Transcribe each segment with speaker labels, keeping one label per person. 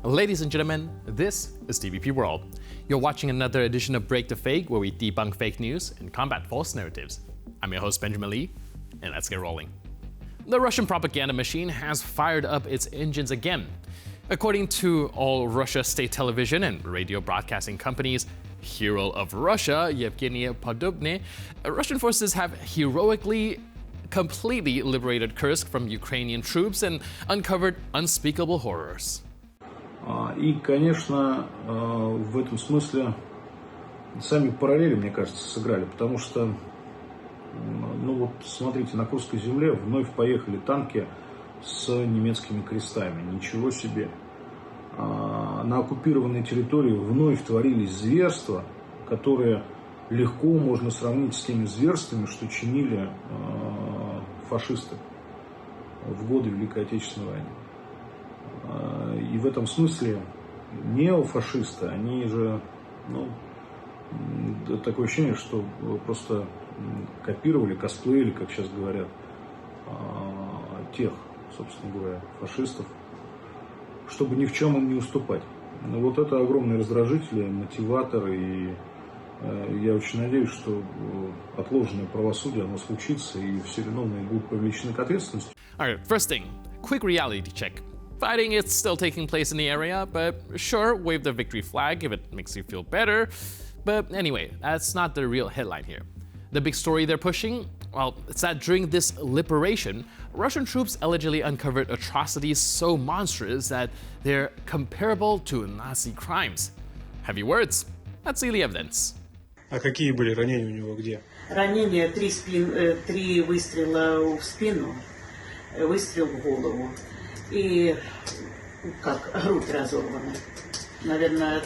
Speaker 1: Ladies and gentlemen, this is TVP World. You're watching another edition of Break the Fake, where we debunk fake news and combat false narratives. I'm your host, Benjamin Lee, and let's get rolling. The Russian propaganda machine has fired up its engines again. According to all Russia state television and radio broadcasting companies, hero of Russia, Yevgeny Podobny, Russian forces have heroically completely liberated Kursk from Ukrainian troops and uncovered unspeakable horrors.
Speaker 2: И, конечно, в этом смысле сами параллели, мне кажется, сыграли, потому что, смотрите, на Курской земле вновь поехали танки с немецкими крестами. Ничего себе. На оккупированной территории вновь творились зверства, которые легко можно сравнить с теми зверствами, что чинили фашисты в годы Великой Отечественной войны. И в этом смысле неофашисты, они же, такое ощущение, что просто копировали, косплеили, как сейчас говорят, тех, собственно говоря, фашистов, чтобы ни в чем им не уступать. Вот это огромные раздражители, мотиваторы, и я очень надеюсь, что отложенное правосудие, оно случится, и все виновные будут привлечены к ответственности.
Speaker 1: Alright, first thing, quick reality check. Fighting is still taking place in the area, but sure, wave the victory flag if it makes you feel better. But anyway, that's not the real headline here. The big story they're pushing, well, it's that during this liberation, Russian troops allegedly uncovered atrocities so monstrous that they're comparable to Nazi crimes. Heavy words. Let's see the evidence.
Speaker 3: А какие были ранения у него где?
Speaker 4: Ранения 3 выстрела в спину, выстрел в голову. И как грудь разорвана. Наверное,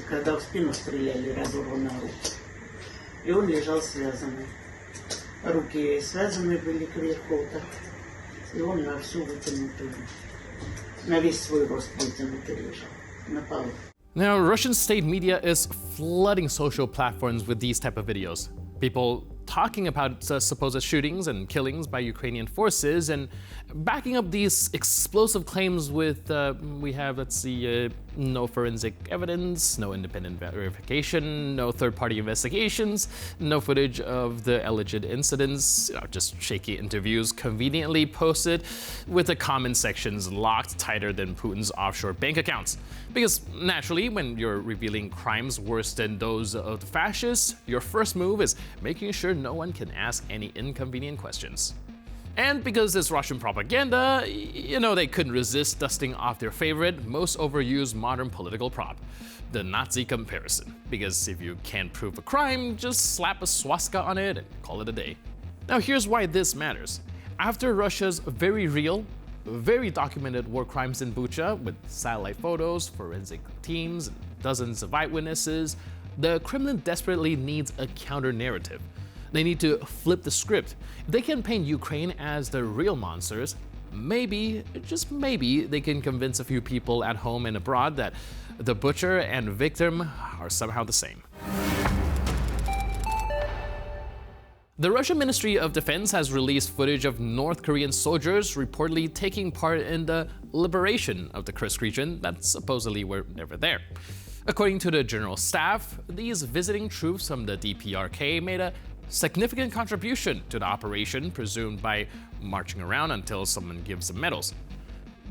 Speaker 4: когда в спину стреляли, разорвана грудь. И он лежал связанный. Руки связаны были кверху так. И он на всю вытянутую, на весь свой рост вытянутый лежал на полу.
Speaker 1: Now, Russian state media is flooding social platforms with these type of videos. People talking about supposed shootings and killings by Ukrainian forces and backing up these explosive claims with, we have, no forensic evidence, no independent verification, no third-party investigations, no footage of the alleged incidents, just shaky interviews conveniently posted with the comment sections locked tighter than Putin's offshore bank accounts. Because naturally, when you're revealing crimes worse than those of the fascists, your first move is making sure no one can ask any inconvenient questions. And because it's Russian propaganda, they couldn't resist dusting off their favorite, most overused modern political prop, the Nazi comparison. Because if you can't prove a crime, just slap a swastika on it and call it a day. Now here's why this matters. After Russia's very real, very documented war crimes in Bucha with satellite photos, forensic teams, and dozens of eyewitnesses, the Kremlin desperately needs a counter-narrative. They need to flip the script. If they can paint Ukraine as the real monsters, maybe, just maybe, they can convince a few people at home and abroad that the butcher and victim are somehow the same. The Russian Ministry of Defense has released footage of North Korean soldiers reportedly taking part in the liberation of the Kursk region that supposedly were never there. According to the General Staff, these visiting troops from the DPRK made a significant contribution to the operation, presumed by marching around until someone gives them medals.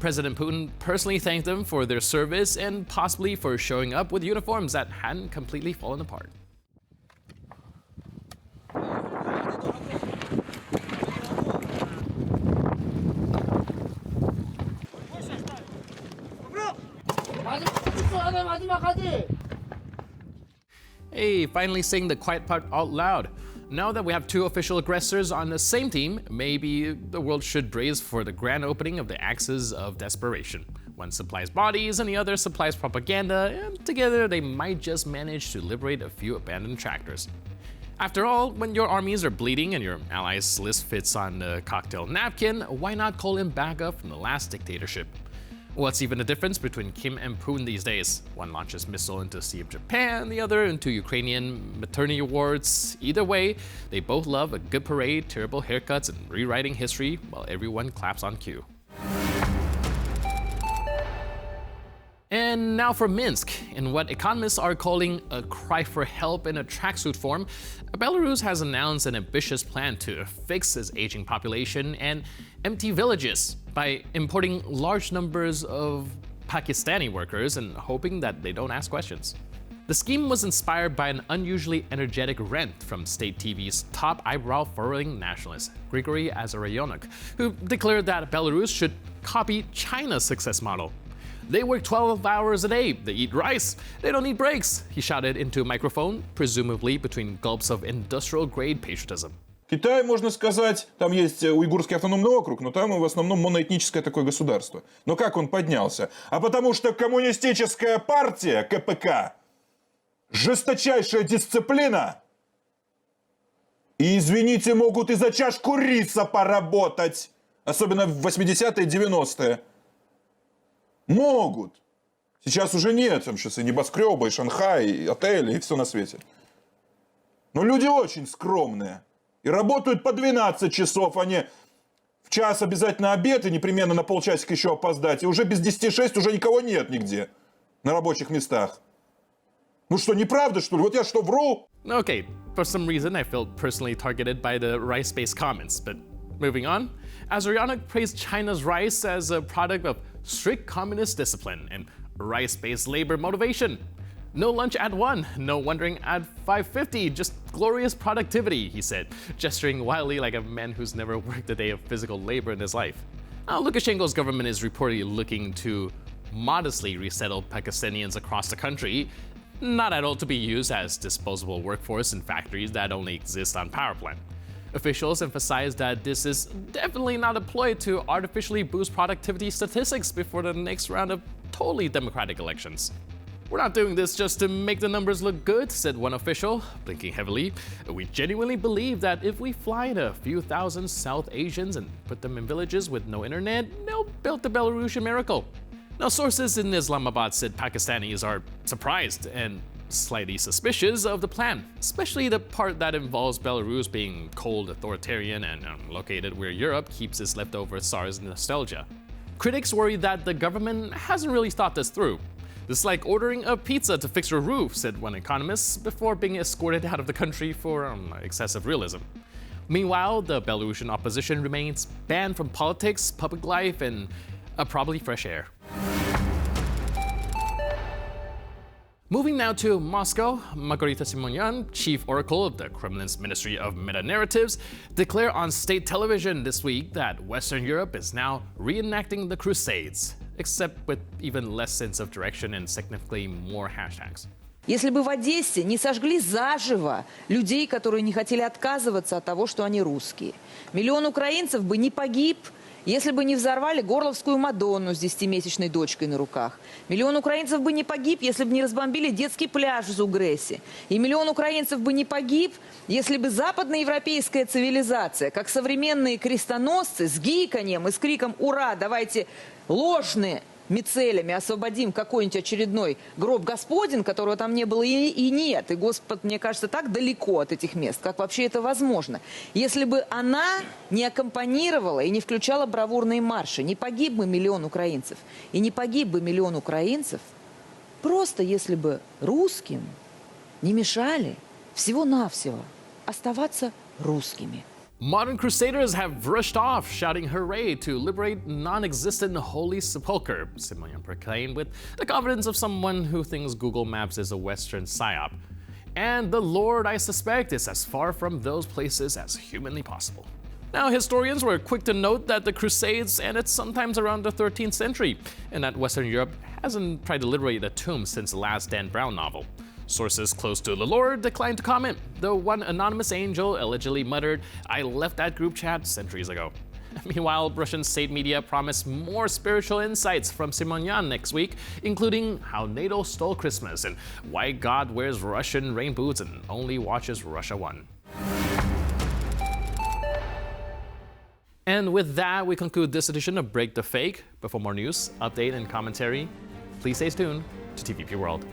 Speaker 1: President Putin personally thanked them for their service and possibly for showing up with uniforms that hadn't completely fallen apart. Hey, finally saying the quiet part out loud. Now that we have two official aggressors on the same team, maybe the world should brace for the grand opening of the axes of desperation. One supplies bodies and the other supplies propaganda, and together they might just manage to liberate a few abandoned tractors. After all, when your armies are bleeding and your allies' list fits on the cocktail napkin, why not call in backup from the last dictatorship? What's even the difference between Kim and Putin these days? One launches missile into the Sea of Japan, the other into Ukrainian maternity wards. Either way, they both love a good parade, terrible haircuts, and rewriting history while everyone claps on cue. And now for Minsk. In what economists are calling a cry for help in a tracksuit form, Belarus has announced an ambitious plan to fix its aging population and empty villages by importing large numbers of Pakistani workers and hoping that they don't ask questions. The scheme was inspired by an unusually energetic rant from state TV's top eyebrow-furrowing nationalist, Grigory Azaryonok, who declared that Belarus should copy China's success model. They work 12 hours a day, they eat rice, they don't need breaks, he shouted into a microphone, presumably between gulps of industrial-grade patriotism.
Speaker 5: Китай, можно сказать, там есть уйгурский автономный округ, но там в основном моноэтническое такое государство. Но как он поднялся? А потому что коммунистическая партия, КПК, жесточайшая дисциплина, и, извините, могут и за чашку риса поработать, особенно в 80-е, 90-е. Могут. Сейчас уже нет, там сейчас и небоскребы, и Шанхай, и отели, и все на свете. Но люди очень скромные. И работают по 12 часов, они в час обязательно обед, и непременно на полчасика еще опоздать. И уже без 10:06 уже никого нет нигде на рабочих местах. Ну что, неправда, что ли? Вот я что, вру?
Speaker 1: Okay, for some reason I felt personally targeted by the rice-based comments, but moving on. Azaryonok praised China's rice as a product of strict communist discipline and rice-based labor motivation. No lunch at 1, no wondering at 5:50, just glorious productivity, he said, gesturing wildly like a man who's never worked a day of physical labor in his life. Now, Lukashenko's government is reportedly looking to modestly resettle Pakistanians across the country, not at all to be used as disposable workforce in factories that only exist on power plant. Officials emphasize that this is definitely not a ploy to artificially boost productivity statistics before the next round of totally democratic elections. We're not doing this just to make the numbers look good, said one official, blinking heavily. We genuinely believe that if we fly in a few thousand South Asians and put them in villages with no internet, they'll build the Belarusian miracle. Now, sources in Islamabad said Pakistanis are surprised and slightly suspicious of the plan, especially the part that involves Belarus being cold, authoritarian, and located where Europe keeps its leftover SARS nostalgia. Critics worry that the government hasn't really thought this through. It's like ordering a pizza to fix your roof, said one economist, before being escorted out of the country for excessive realism. Meanwhile, the Belarusian opposition remains banned from politics, public life, and probably fresh air. Moving now to Moscow, Margarita Simonyan, chief oracle of the Kremlin's Ministry of Meta-Narratives, declared on state television this week that Western Europe is now reenacting the Crusades, except with even less sense of direction and significantly more hashtags.
Speaker 6: Если бы в Одессе не сожгли заживо людей, которые не хотели отказываться от того, что они русские, миллион украинцев бы не погиб, если бы не взорвали Горловскую Мадонну с 10-месячной дочкой на руках. Миллион украинцев бы не погиб, если бы не разбомбили детский пляж в Зугрессе. И миллион украинцев бы не погиб, если бы западноевропейская цивилизация, как современные крестоносцы, с гиканьем и с криком «Ура! Давайте ложные!» мицелями освободим какой-нибудь очередной гроб Господень, которого там не было и нет. И Господь, мне кажется, так далеко от этих мест, как вообще это возможно. Если бы она не аккомпанировала и не включала бравурные марши, не погиб бы миллион украинцев. И не погиб бы миллион украинцев, просто если бы русским не мешали всего-навсего оставаться русскими.
Speaker 1: Modern crusaders have rushed off, shouting hooray to liberate non-existent Holy Sepulchre, Simonyan proclaimed with the confidence of someone who thinks Google Maps is a Western psyop. And the Lord, I suspect, is as far from those places as humanly possible. Now, historians were quick to note that the Crusades ended sometimes around the 13th century, and that Western Europe hasn't tried to liberate a tomb since the last Dan Brown novel. Sources close to the Lord declined to comment, though one anonymous angel allegedly muttered, "I left that group chat centuries ago." Meanwhile, Russian state media promised more spiritual insights from Simonyan next week, including how NATO stole Christmas and why God wears Russian rain boots and only watches Russia 1. And with that, we conclude this edition of Break the Fake. But for more news, update, and commentary, please stay tuned to TVP World.